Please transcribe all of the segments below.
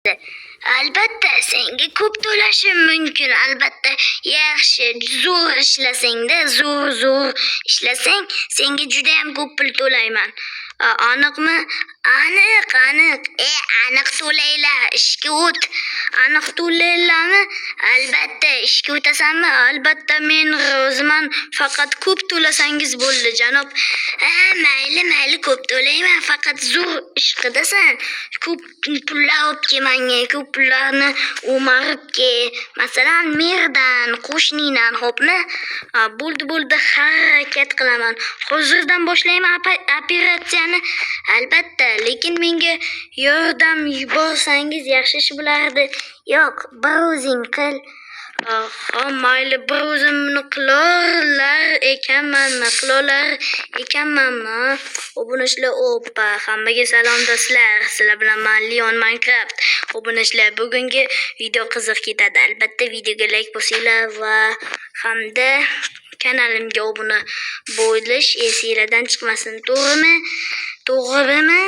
Albatta, senga ko'p to'lashim mumkin. Albatta, yaxshi, zo'r ishlasang-da, zo'r ishlasang, senga juda ham ko'p pul to'layman. Aniqmi? Aniq. Aniq to'laylar, ishga o't. Aniq to'laylarmi? Albatta, ishga o'tasanmi? Albatta, men roziman. Faqat ko'p to'lasangiz bo'ldi, janob. Mayli, ko'p to'layman. Faqat zo'r ish qilasan. Ko'p pullar olib kelmanga, ko'p pullarni o'marib kel. Masalan, merdan, qo'shningdan, xo'pmi? Bo'ldi, harakat qilaman. Hozirdan boshlayman operatsiyani. Albatta, lekin menga yordam yuborsangiz yaxshi ish bo'lardi. Yo'q, bir o'zing qil. Mayli, bir o'zimni qilolar ekanmanmi? Obunachlar, oppa, hammaga salom do'stlar. Sizlar bilan men Leon Minecraft. Obunachlar, bugungi video qiziq ketadi. Albatta, videoga like bosinglar va hamda kanalimga obuna bo'lish esingizdan chiqmasin. To'g'rimi?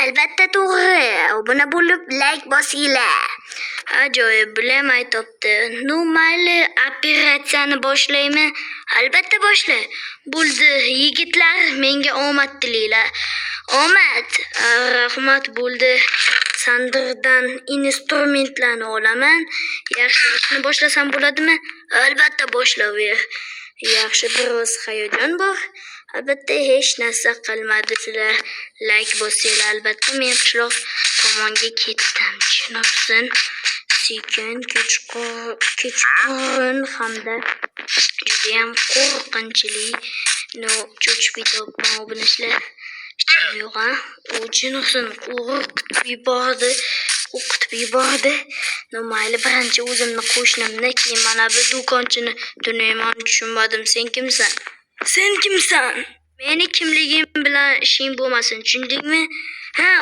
Albatta to'g'ri. Obuna bo'lib like bosinglar. Ajoyib, bilam aytibdi. Mayli, operatsiyani boshlaymi? Albatta boshla. Bo'ldi, yigitlar, menga omad tilanglar. Omad. Rahmat, bo'ldi. Sandiqdan instrumentlarni olaman. Yaxshi, ishni boshlasam bo'ladimi? Albatta boshlaver. Yaxshi, biroz hayajon bor. Albatta, hech narsa qilmadi. Sizlar like bosinglar. Albatta, men qishloq tomonga ketdim. Tushunibsiz? Sekin, kechqurun hamda juda ham qo'rqinchli. Cho'chib ketyapman, obunachlar. Yo'q-a, u jinxsin qo'rqitib yubordi. Mayli, birinchi o'zimni qo'shnimni, keyin mana bu do'konchini tunayman. Tushunmadim, sen kimsan? Meni kimligim bilan ishing bo'lmasin, tushundingmi?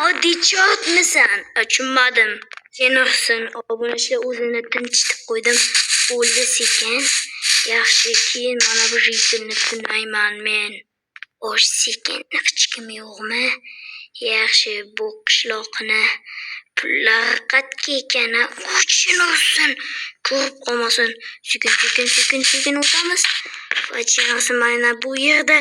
Oddiy chortmisan? Tushunmadim. Jenxsin, obunachlar, o'zimni tinchitib qo'ydim. Bo'ldi, sekin. Yaxshi, keyin mana bu ritmni tunayman men. Sekin, hech kim yo'qmi? Yaxshi, bu qishloqni pullar qatga ekani uchinsin. Ko'rib qolmasin. Sekin o'tamiz. Vajinasi, mana bu yerda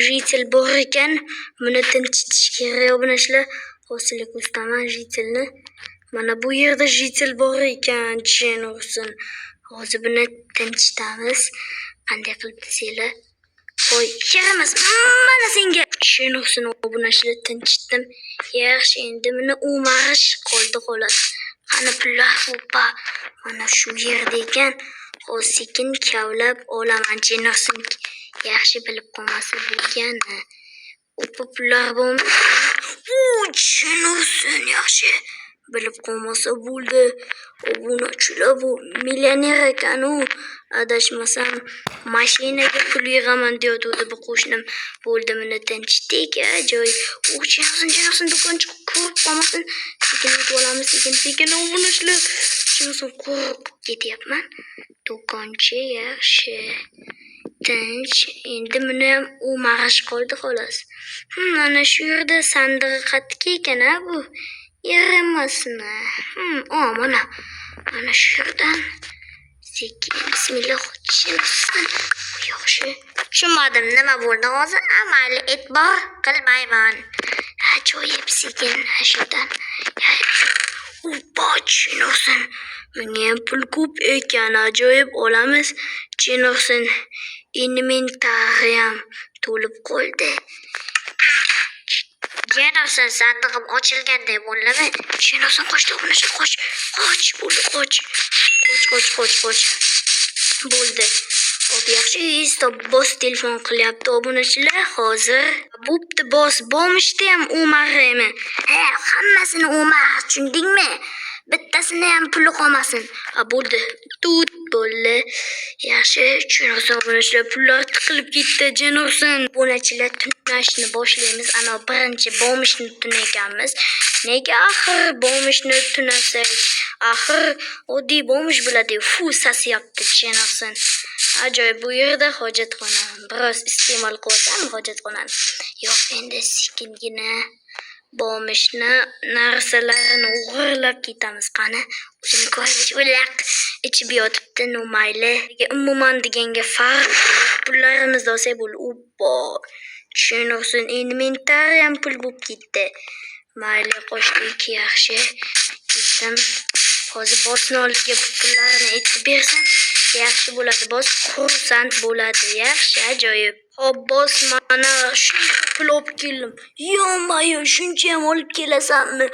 ritel bor ekan. Buni tinchitish kerak, obunachlar. Hozirlik ustaman ritelni. Mana bu yerda ritel bor ekan, jinxsin. Hozir buni tinchitamiz. Qanday qilib desanglar? Yaramas. Mana senga jinxsin, obunachlar, tinchitdim. Yaxshi, endi buni o'marish qoldi xolos. Qani pullar, oppa. Mana shu yerda ekan. Hozir sekin kavlab olaman, jinxsin. Yaxshi, bilib qolmasin bo'lgan. Oppa, pullar bormi? Jinxsin, yaxshi. Bilib qolmasa bo'ldi. Obunachilar, bu millioner ekan u. Adashmasam mashinaga pul yig'aman deyotdi bu qo'shnim. Bo'ldi, buni tinchitdik. Ajoyib. Jinxsin, do'konchi ko'rib qolmasin. Sekin o'tib olamiz, sekin. Obunachlar, jinxsin, qo'rqib ketyapman. Do'konchi, yaxshi. Tinch. Endi buni ham o'marish qoldi xolos. Mana shu yerda sandig'i qattiq ekan-a bu. Yaramasmi? Mana shu yerdan sekin, bismillah, jinxsin. Yaxshi. Tushunmadim, nima bo'ldi hozir? Mayli, e'tibor qilmayman. Ajoyib, sekin shundan. Oppa, jinxsin. Menga ham pul ko'p ekan, ajoyib, olamiz. Jinxsin, inventariyam to'lib qoldi. Jinxsin, sandig'im ochilganday bo'ldimi? Jinxsin, qoch. Qoch. Bo'ldi. Yaxshi, stop, boss telefon qilyapti, obunachilar. Hozir bo'pti, boss, bomishda ham o'maraymi? Hammasini o'mar, tushundingmi? Bittasini ham puli qolmasin. Bo'ldi. Bo'ldi. Yaxshi, jinxsin, obunachilar, pullar tiqilib ketdi, jinxsin. Obunachilar, tunashni boshlaymiz. Ana birinchi bomishni tunayganmiz. Nega axir bomishni tunasak? Axir oddiy bomish bo'ladi. Sasyapti, jinxsin. Ajoyib, bu yerda hojatxona. Biroz iste'mol qilasam hojatxonani. Yo'q, endi sekingina Bomishni narsalarini o'g'irlab ketamiz qani. O'zini ko'rgach o'laq ichib yotibdi, no mayli. Umuman deganga farq pullarimizni olsak bo'ldi. Oppo. Tushunursin, endi mentari ham pul bo'lib ketdi. Mayli, qo'shdik, yaxshi. Ketdim. Hozir bossni oldiga pullarni aytib bersam, yaxshi bo'ladi. Boss xursand bo'ladi. Yaxshi, ajoyib. Hop, boss, mana shuncha pul olib keldim. Yo-mayo, shuncha ham olib kelasanmi?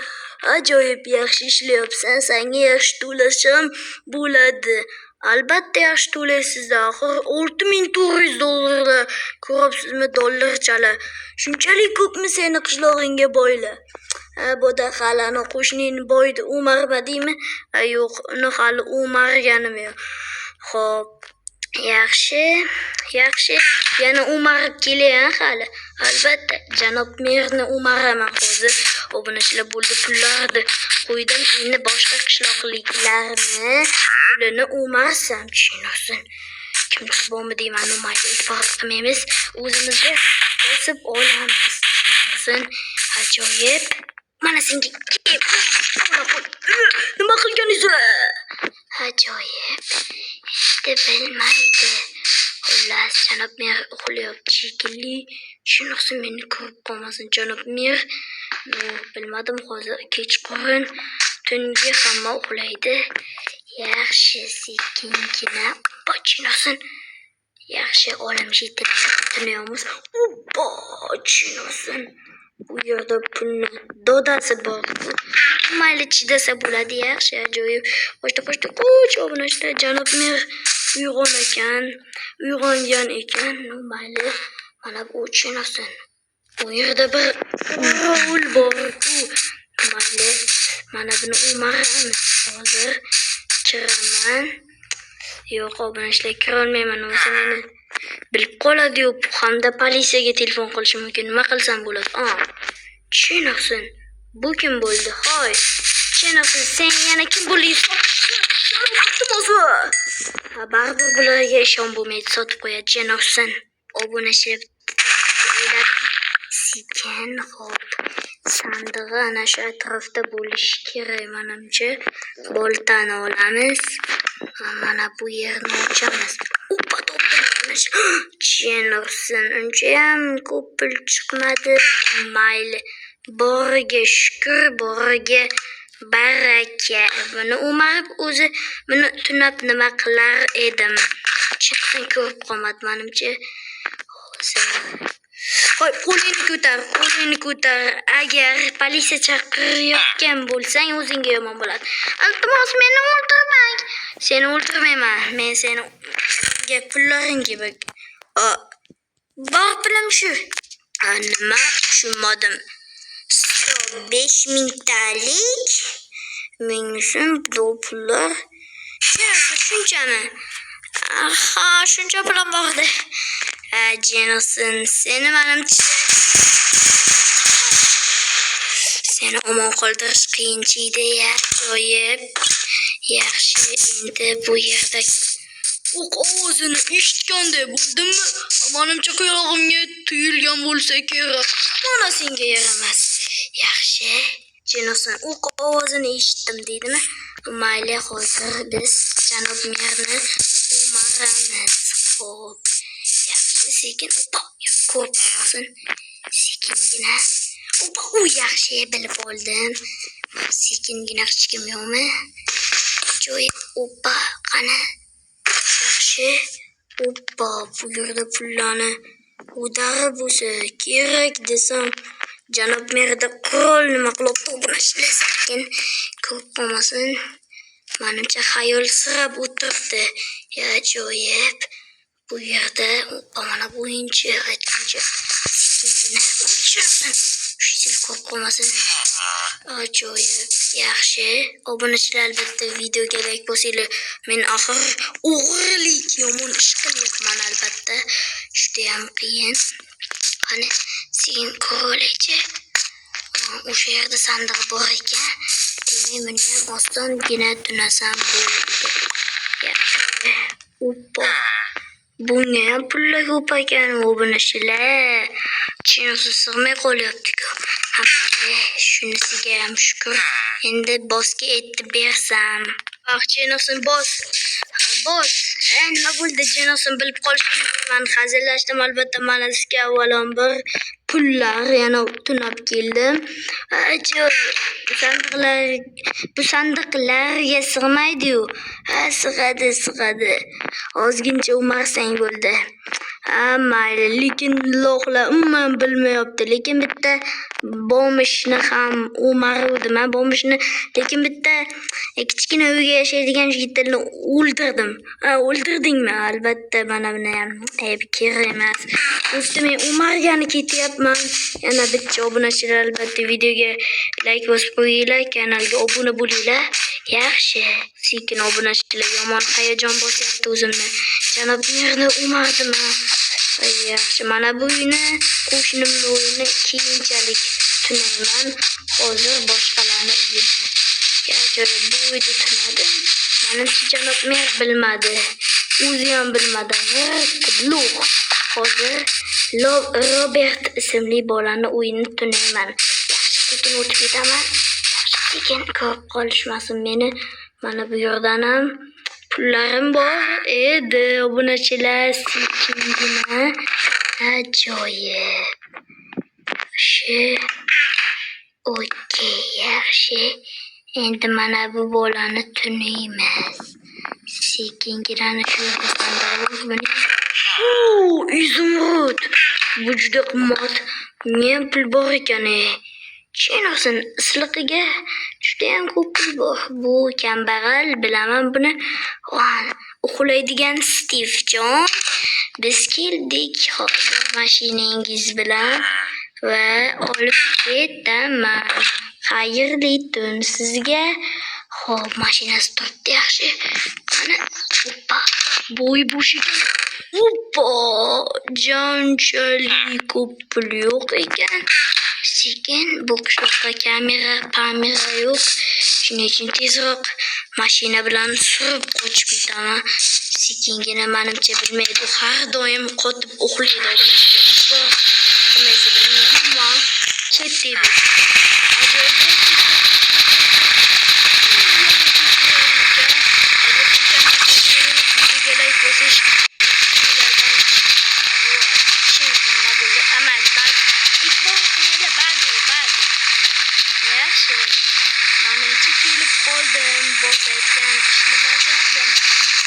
Ajoyib, yaxshi ishlayapsan. Senga yaxshi to'lashim bo'ladi. Albatta yaxshi to'laysiz. Axir $6400 ko'ryapsizmi, dollarchalar. Shunchalik ko'pmi seni qishlog'ingga boylar? Boda xalani qo'shnini boydi o'marmadingmi? Yo'q, uni hali o'marganim yo'q. Xo'p, yaxshi. Yana o'marib kelay hali. Albatta, janob merni o'maraman hozir. Obunachilar bo'ldi, pullarni qo'ydim. Endi boshqa qishloqliklarni pulini o'marsam, tushunursin. Kimdir bormi deyman, mayli, farq qilmaymiz. O'zimizga bosib olamiz. Tushunursin. Ajoyib. Mana senga nima qilganingiz? Ajoyib. Işte bilmaydi. Xullas, janob mer uxlayapti shekilli. Shunisi meni ko'rib qolmasin janob mer. Bilmadim, hozir kechqurun tungi hamma uxlaydi. Yaxshi, sekingina bochinsin. Yaxshi, olam yetinamiz. Oppo, tushunsin. Bu yerda pulni dodasi bor. Mayli, chidasa bo'ladi. Yaxshi, ajoyib. Qo'shdi, qo'ch, obunachilar, janob mer uyg'ongan ekan. Mayli, mana bu tushunsin. Bu yerda bir rol bor. Mayli, mana buni o'maramiz. Hozir kiraman. Yo'q, obunachilar, kirolmayman. O'zi meni bilib qoladi-yu, hamda politsiyaga telefon qilish mumkin. Nima qilsam bo'ladi? Tushunursin. Bu kim bo'ldi? Hoy. Tushunursin, sen yana kim bo'laysan? Baribir bularga ishon bo'lmaydi, sotib qo'yadi, tushunursin. Obunachilar sekin, hop. Sandig'i ana shu atrofda bo'lishi kerak, menimcha. Boltani olamiz. Mana bu yerni ochamiz. Oppa, tushunursin, unchayam ko'p pul chiqmadi. Mayli, boriga shukur, boriga baraka. Buni o'marib o'zi buni tunab nima qilar edim. Chiqsin, ko'rib qolmadi menimcha. Hozir hoy, qo'lingni ko'tar. Agar politsiya chaqirayotgan bo'lsang, o'zingga yomon bo'ladi. Iltimos, meni o'ldirmang. Seni o'ldirmayman. Men seni pullaringga bak. Bor pulim shu. Nima? Tushunmadim. 5000 talik. Menga bu pullar. Shunchami? Ha, shuncha pulim bordi. Jenosin, seni menimcha seni omon qoldirish qiyinchiydi. Ajoyib. Yaxshi, endi bu yerda o'q ovozini eshitganday bo'ldimmi? Menimcha qulog'imga tuyulgan bo'lsa kerak. Mana senga yaramas. Yaxshi. Jenosin, o'q ovozini eshitdim deydimi? Mayli, hozir biz janob merni o'maramiz. Xo'p. Yaxshi, sekin. Oppa, ko'p qolsin. Sekingina. Oppa, u yaxshi, bilib oldim. Sekingina, hech kim yo'qmi? Ajoyib. Oppa, qani. Yaxshi. Oppa, bu yerda pullarni ko'tarib bo'lsa kerak desam, janob merda qurol nima qilibdi? Buni sekin ko'p qolmasin. Menimcha xayol sirab o'tiribdi. Ajoyib. Bu yerda mana bu aytgancha sekingina o'chirsin. Shu ko'p qolmasin. Ajoyib. Yaxshi. Obunachilar, albatta videoga like bosinglar. Men axir o'g'irlik yomon ish qilyapman, albatta. Juda ham qiyin. Qani, sen ko'raychi. O'sha yerda sandiq bor ekan. Demak, buni ham ostongina tunasam bo'ladi. Yaxshi. Oppa. Bunga ham pullar ko'p ekan, obunachilar. Chinosiz sig'may qolyapti-ku. Shunisiga ham shukur. Endi bossga aytib bersam. Jenosin boss. Nima bo'ldi Jenosin bilib qolishim men hazillashdim albatta mana sizga avvalambor pullar yana tunab keldim. Bu sandiqlarga sig'maydi-yu. Sig'adi. Ozgincha umarsang bo'ldi. Mayli, lekin lo'qlar umuman bilmayapti. Lekin bitta bomishni ham umardim. Bomishni lekin bitta kichkina uyga yashaydigan yigitlarni o'ldirdim. O'ldirdingmi? Albatta mana buni ham kerak emas. Do'stim, men umargani ketyapman. Yana bitta obunachilar albatta videoga like bosib qo'yinglar, kanalga obuna bo'linglar. Yaxshi. Sekin obunachilar yomon hayajon bosyapti o'zimni. Janob merni umardim. Yaxshi, mana bu uyni qo'shnimning uyini keyinchalik tunayman. Hozir boshqalarni uyini. Bu uyda tunadim. Menimcha janob mer bilmadi. O'zi ham bilmadi. Hozir Robert ismli bolani uyini tunayman. Sekin o'tib ketaman. Sekin ko'p qolishmasin meni. Mana bu yerdan ham pullarim bor edi. Obunachilar sekingina ajoyib. Okey, yaxshi. Endi mana bu bolani tunaymiz. Sekingina shu yerga sandirib izumrud. Bu juda qimmat. Men pul bor ekan. Jenosin isliqiga juda ham ko'p pul bor. Bu kambag'al, bilaman buni. Uxlaydigan Stivjon. Biz keldik hozir mashinangiz bilan va olib ketaman. Xayrli tun sizga. Xo'p, mashinasi turibdi, yaxshi. Mana bo'y bo'sh ekan. Jonchalik ko'p pul yo'q ekan. Sekin bu qishloqqa kamera yo'q. Shuning uchun tezroq mashina bilan surib qochib ketaman. Sekingina menimcha bilmaydi, har doim qotib uxlaydi. Ketdik.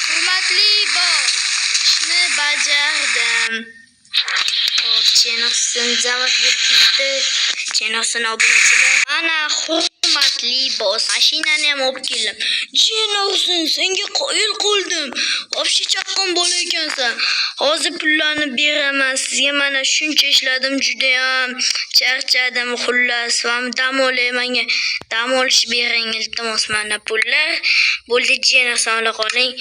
Hurmatli boss, ishni bajardim. Jenosin zavod bo'lib ketdi. Jenosin obunachilar. Ana hurmatli boss, mashinani ham olib keldim. Jenosin, senga qo'yil qoldim. Obshi chaqqon bola ekansan. Hozir pullarni beraman sizga. Mana shuncha ishladim, juda ham charchadim. Xullas, dam olay, menga dam olish bering, iltimos. Mana pullar. Bo'ldi, Jenosin ola qoling.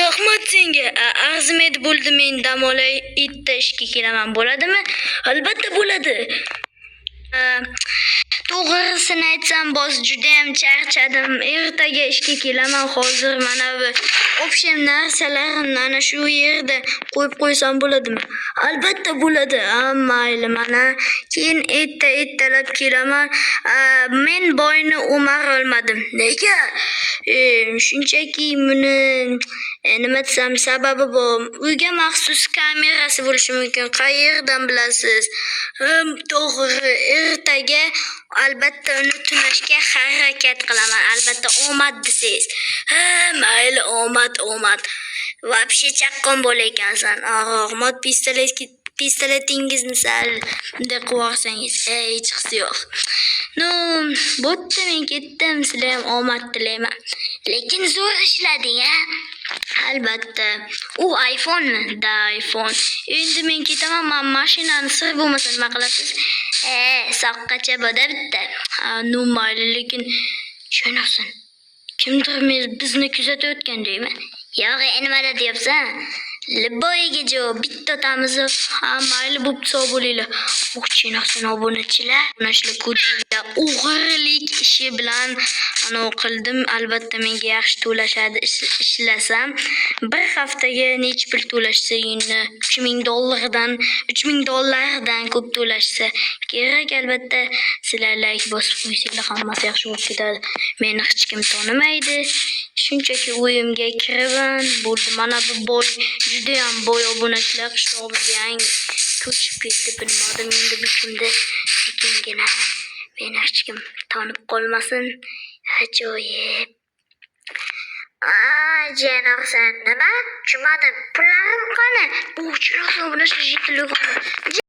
Rahmat senga. Arzimaydi, bo'ldi, men dam olay, erta ishga kelaman. Bo'ladimi? Albatta bo'ladi. To'g'risini aytsam, boss, juda ham charchadim. Ertaga ishga kelaman. Hozir mana bu o'xsham narsalarimni ana shu yerda qo'yib qo'ysam bo'ladimi? Albatta bo'ladi. Mayli, mana keyin ertalab kelaman. Men boyni umar olmadim. Nega? Shunchaki buni nima desam, sababi bor. Uyga maxsus kamerasi bo'lishi mumkin. Qayerdan bilasiz? To'g'ri, ertaga albatta uni tunashga harakat qilaman. Albatta omad desiz. Mayli, omad. Vobshe chaqqon bo'la ekansan. Rahmat, pistoletingizni sal bunday qilib hech qisi yo'q. Bo'pti, men ketdim. Sizlar ham omad tilayman. Lekin zo'r ishlading, Albatta. U iPhone-mi? iPhone. Endi men ketaman. Men mashinani sir bo'lmasa nima qilasiz? Soqqacha boda bitta. Mayli, lekin Jenosin. Kimdir bizni kuzatayotgan deymi? Yo'q, nimada deyapsan? Liboyiga javob bitta otamiz. Mayli, bo'pti, sog' bo'linglar. Jenosin obunachilar, ko'chinglar o'g'irlik ishi bilan qildim. Albatta menga yaxshi to'lashadi ishlasam. Bir haftaga necha pul to'lashsa, $3000 dan ko'p to'lashsa kerak. Albatta sizlar like bosib qo'ysanglar hammasi yaxshi bo'lib ketadi. Meni hech kim tonimaydi. Shunchaki uyimga kiraman. Bo'ldi. Mana bu boy, juda ham boy obunachilar qishlog'imizga yangi ko'chib ketdi. Bilmadim endi bu kimda sekingina. Meni hech kim tanib qolmasin. Ajoyib. Jenoqsan nima? Tushunmadim. Pullarim qani? Bu uchun obunachilar